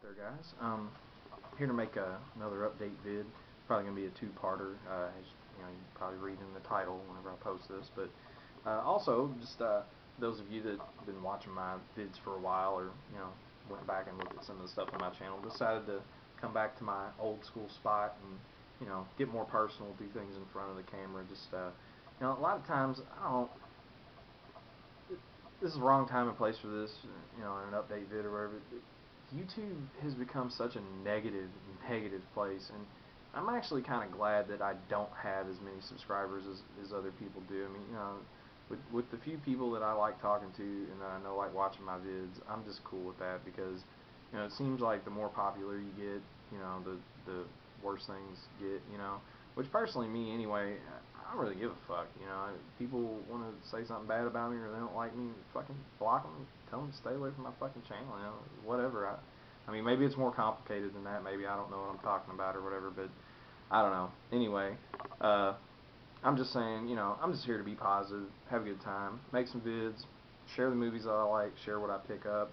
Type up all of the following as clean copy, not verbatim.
out there, guys? Here to make another update vid. Probably gonna be a two-parter. As you know, you probably read in the title whenever I post this. But also, just those of you that have been watching my vids for a while, or went back and looked at some of the stuff on my channel, decided to come back to my old school spot and get more personal, do things in front of the camera. Just a lot of times I don't. This is the wrong time and place for this, in an update vid or whatever. YouTube has become such a negative place, and I'm actually kind of glad that I don't have as many subscribers as other people do. I mean, with the few people that I like talking to and that I know like watching my vids, I'm just cool with that because, it seems like the more popular you get, the worse things get, which personally me anyway, I don't really give a fuck, people want to say something bad about me or they don't like me, fucking block them, tell them to stay away from my fucking channel, whatever. I mean, maybe it's more complicated than that, maybe I don't know what I'm talking about or whatever, but I don't know. Anyway, I'm just saying, I'm just here to be positive, have a good time, make some vids, share the movies that I like, share what I pick up,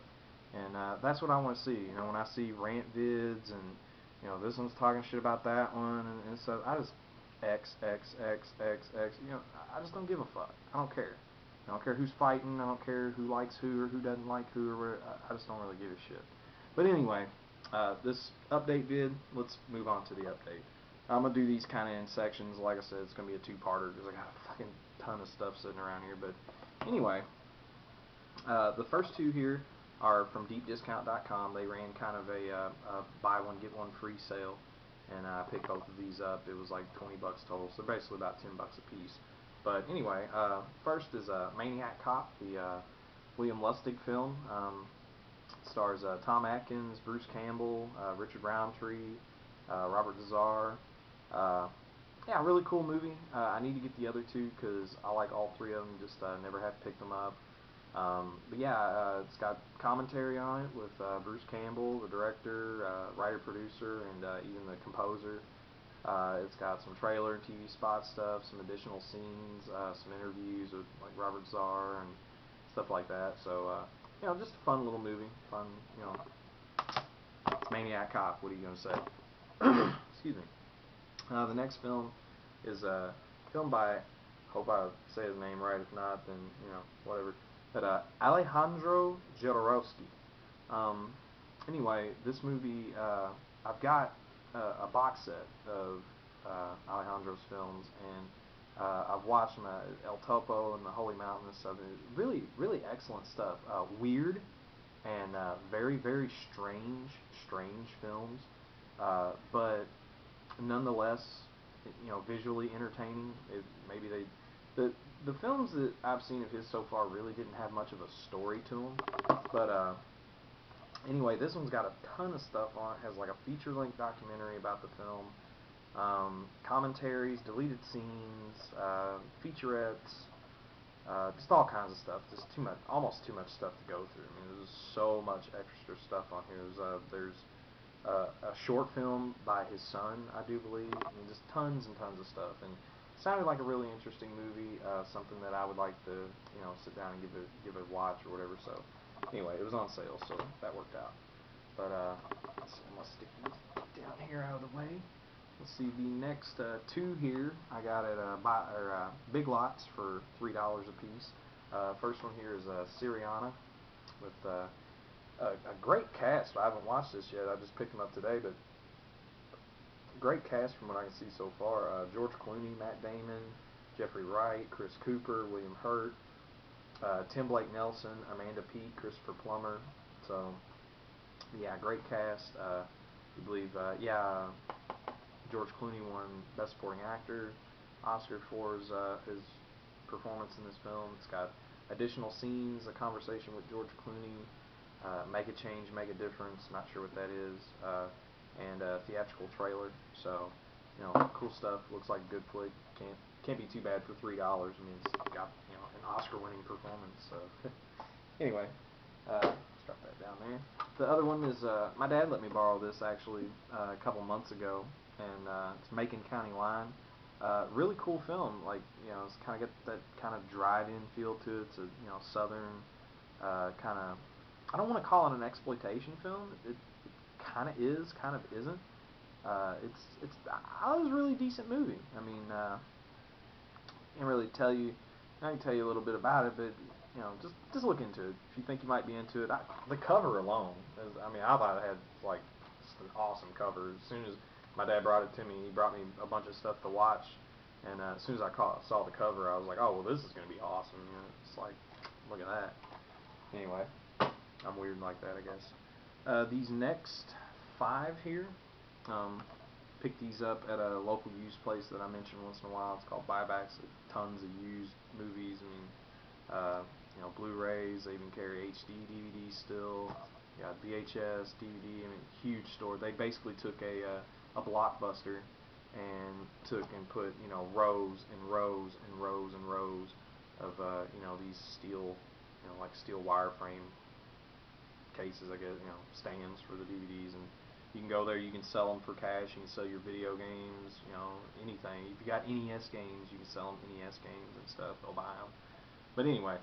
and that's what I want to see. When I see rant vids and this one's talking shit about that one and stuff, I just X. I just don't give a fuck. I don't care. I don't care who's fighting. I don't care who likes who or who doesn't like who or where. I just don't really give a shit. But anyway, this update vid, let's move on to the update. I'm going to do these kind of in sections. Like I said, it's going to be a two-parter because I got a fucking ton of stuff sitting around here. But anyway, the first two here are from deepdiscount.com. They ran kind of a buy one get one free sale, and I picked both of these up. It was like 20 bucks total, so basically about 10 bucks a piece. But anyway, first is Maniac Cop, the William Lustig film. Stars Tom Atkins, Bruce Campbell, Richard Roundtree, Robert Zar. Yeah, really cool movie. I need to get the other two because I like all three of them, just never have picked them up. But yeah, it's got commentary on it with Bruce Campbell, the director, writer-producer, and even the composer. It's got some trailer and TV spot stuff, some additional scenes, some interviews with like Robert Zar and stuff like that. So, just a fun little movie. Fun, it's Maniac Cop. What are you gonna say? Excuse me. The next film is filmed by, hope I say his name right. If not, then whatever. But Alejandro Jodorowsky. Anyway, this movie, I've got a box set of Alejandro's films, and I've watched El Topo and The Holy Mountain and stuff. And really, really excellent stuff. Weird and very, very strange films, but nonetheless, visually entertaining. Maybe the films that I've seen of his so far really didn't have much of a story to them, but anyway, this one's got a ton of stuff on it. Has like a feature-length documentary about the film, commentaries, deleted scenes, featurettes, just all kinds of stuff. Just too much, almost too much stuff to go through. I mean, there's so much extra stuff on here. There's a short film by his son, I do believe. I mean, just tons and tons of stuff, and it sounded like a really interesting movie, something that I would like to, sit down and give a watch or whatever. So, anyway, it was on sale, so that worked out. But let's see, I'm gonna stick this down here out of the way. Let's see, the next two here I got at Big Lots for $3 a piece. First one here is Syriana with a great cast. I haven't watched this yet. I just picked them up today, but great cast from what I can see so far. George Clooney, Matt Damon, Jeffrey Wright, Chris Cooper, William Hurt, Tim Blake Nelson, Amanda Peet, Christopher Plummer. So, yeah, great cast. I believe, George Clooney won Best Supporting Actor Oscar for his performance in this film. It's got additional scenes, a conversation with George Clooney, Make a Change, Make a Difference, not sure what that is, and a theatrical trailer. So, cool stuff. Looks like a good flick. Can't be too bad for $3. I mean, it's got an Oscar-winning performance. So, anyway, let's drop that down there. The other one is my dad let me borrow this actually a couple months ago, and it's Macon County Line. Really cool film. Like it's kind of got that kind of drive-in feel to it. It's a southern kind of. I don't want to call it an exploitation film. It kind of is, kind of isn't. It's I thought it was a really decent movie. I mean, can't really tell you. I can tell you a little bit about it, but just look into it if you think you might be into it. The cover alone, I mean, I thought it had like just an awesome cover. As soon as my dad brought it to me, he brought me a bunch of stuff to watch, and as soon as I saw the cover, I was like, oh well, this is gonna be awesome. It's like, look at that. Anyway, I'm weird like that, I guess. These next 5 here, pick these up at a local used place that I mention once in a while. It's called Buybacks. Tons of used movies. I mean, Blu-rays. They even carry HD, DVD still. Yeah, VHS, DVD. I mean, huge store. They basically took a Blockbuster and put rows and rows and rows and rows of these steel like steel wireframe cases, I guess, stands for the DVDs, and you can go there, you can sell them for cash, you can sell your video games, anything. If you got NES games, you can sell them NES games and stuff, they'll buy them. But anyway,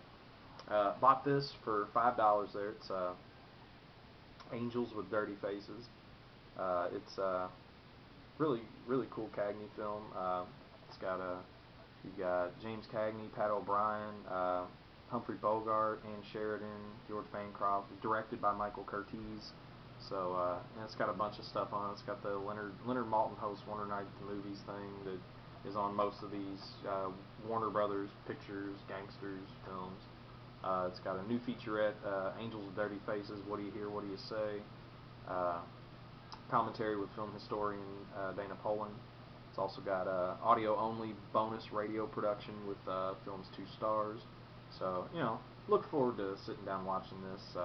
bought this for $5 there. It's Angels with Dirty Faces. It's really, really cool Cagney film. It's got you got James Cagney, Pat O'Brien, Humphrey Bogart, Ann Sheridan, George Bancroft. Directed by Michael Curtiz. So and it's got a bunch of stuff on it. It's got the Leonard Maltin host Wonder Night at the Movies thing that is on most of these Warner Brothers Pictures gangsters films. It's got a new featurette, Angels with Dirty Faces. What do you hear? What do you say? Commentary with film historian Dana Poland. It's also got audio only bonus radio production with film's 2 stars. So look forward to sitting down watching this.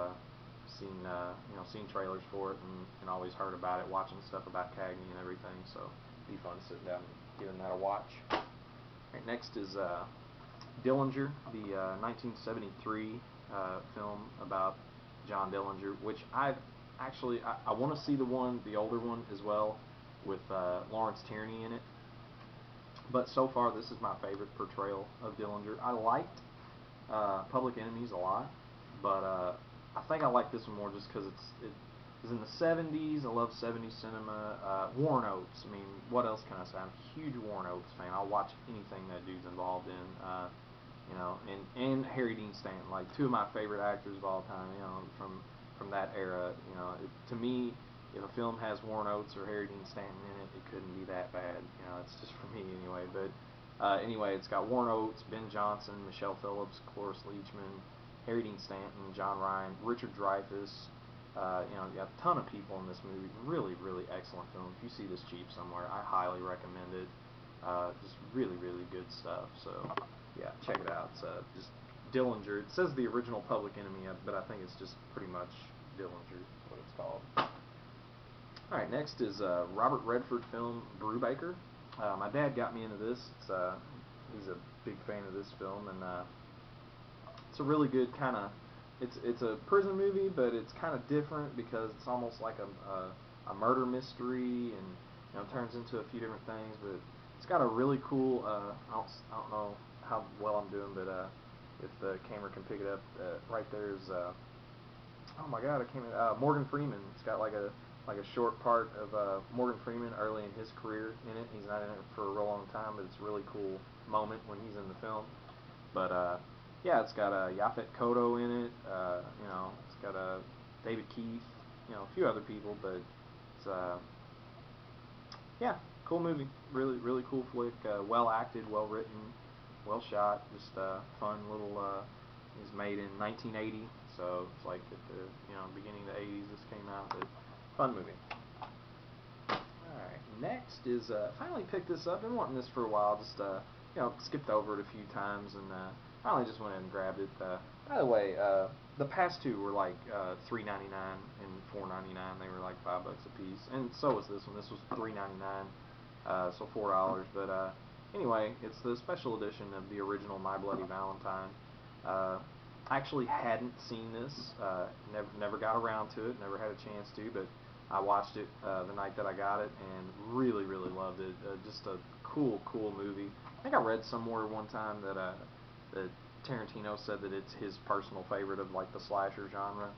Seen trailers for it and always heard about it, watching stuff about Cagney and everything. So it'd be fun sitting down and giving that a watch. Right, next is Dillinger, the 1973 film about John Dillinger, which I want to see the older one as well, with Lawrence Tierney in it. But so far, this is my favorite portrayal of Dillinger. I liked Public Enemies a lot, but I think I like this one more just because it was in the 70s. I love 70s cinema. Warren Oates. I mean, what else can I say? I'm a huge Warren Oates fan. I'll watch anything that dude's involved in. And Harry Dean Stanton, like 2 of my favorite actors of all time. From that era. To me, if a film has Warren Oates or Harry Dean Stanton in it, it couldn't be that bad. It's just for me anyway. But anyway, it's got Warren Oates, Ben Johnson, Michelle Phillips, Cloris Leachman, Harry Dean Stanton, John Ryan, Richard Dreyfuss. You got a ton of people in this movie. Really, really excellent film. If you see this cheap somewhere, I highly recommend it. Just really, really good stuff. So yeah, check it out. It's just Dillinger. It says the original Public Enemy, but I think it's just pretty much Dillinger is what it's called. Alright, next is Robert Redford film Brubaker. My dad got me into this. He's a big fan of this film, and it's a really good kind of, it's a prison movie, but it's kind of different because it's almost like a murder mystery, and turns into a few different things. But it's got a really cool, I don't know how well I'm doing, but if the camera can pick it up, right there's oh my god, I can't remember, Morgan Freeman. It's got like a short part of Morgan Freeman early in his career in it. He's not in it for a real long time, but it's a really cool moment when he's in the film. But yeah, it's got Yaphet Kotto in it. It's got David Keith, a few other people, but it's yeah, cool movie. Really, really cool flick. Well acted, well written, well shot. Just fun little. It was made in 1980, so it's like at the beginning of the 80s this came out. But fun movie. Alright, next is finally picked this up. Been wanting this for a while. Just skipped over it a few times, and finally just went ahead and grabbed it. By the way, the past 2 were like $3.99 and $4.99. They were like $5 a piece, and so was this one. This was $3.99, so $4. But anyway, it's the special edition of the original My Bloody Valentine. I actually hadn't seen this. Never got around to it. Never had a chance to, but I watched it the night that I got it, and really, really loved it. Just a cool movie. I think I read somewhere one time that Tarantino said that it's his personal favorite of like the slasher genre,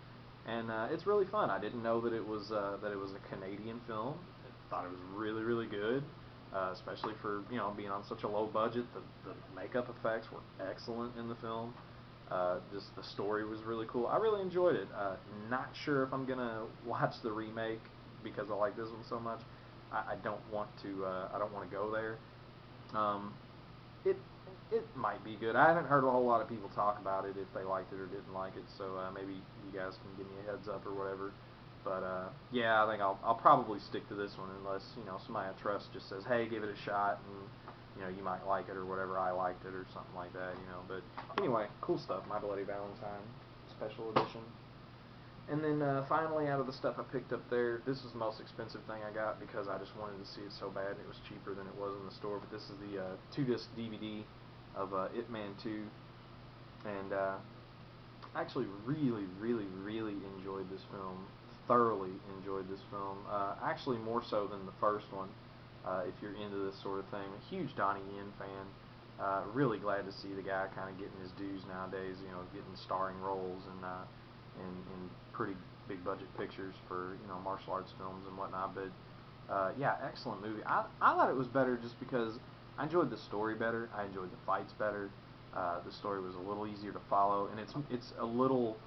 and it's really fun. I didn't know that it was a Canadian film. I thought it was really really good, especially for being on such a low budget. The makeup effects were excellent in the film. Just the story was really cool. I really enjoyed it. Not sure if I'm gonna watch the remake because I like this one so much. I don't want to. I don't want to go there. Um, it it might be good. I haven't heard a whole lot of people talk about it if they liked it or didn't like it. So maybe you guys can give me a heads up or whatever. But yeah, I think I'll probably stick to this one unless somebody I trust just says, hey, give it a shot and you might like it or whatever. I liked it or something like that. But anyway, cool stuff. My Bloody Valentine special edition. And then finally, out of the stuff I picked up there, this is the most expensive thing I got because I just wanted to see it so bad. It was cheaper than it was in the store. But this is the 2-disc DVD of Ip Man 2, and actually really, really, really enjoyed this film. Thoroughly enjoyed this film. Actually, more so than the first one. If you're into this sort of thing, a huge Donnie Yen fan. Really glad to see the guy kind of getting his dues nowadays. Getting starring roles and in pretty big budget pictures for martial arts films and whatnot. But yeah, excellent movie. I thought it was better just because I enjoyed the story better. I enjoyed the fights better. The story was a little easier to follow, and it's a little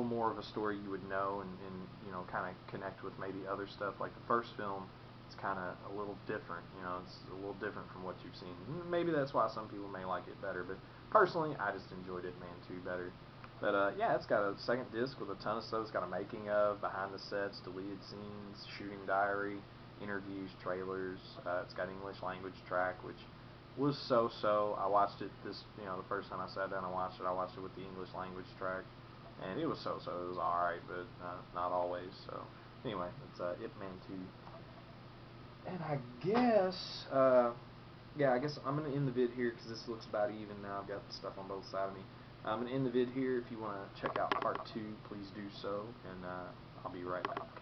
more of a story you would know and kind of connect with maybe other stuff like the first film. It's kind of a little different. It's a little different from what you've seen. Maybe that's why some people may like it better, but personally, I just enjoyed Ip Man 2 better. But yeah, it's got a second disc with a ton of stuff. It's got a making of, behind the sets, deleted scenes, shooting diary, interviews, trailers. It's got English language track, which was so-so. I watched it the first time I sat down and watched it. I watched it with the English language track, and it was so-so. It was alright, but not always. So anyway, it's Ip Man 2. And I guess, yeah, I guess I'm going to end the vid here because this looks about even now. I've got stuff on both sides of me. I'm going to end the vid here. If you want to check out part 2, please do so, and I'll be right back.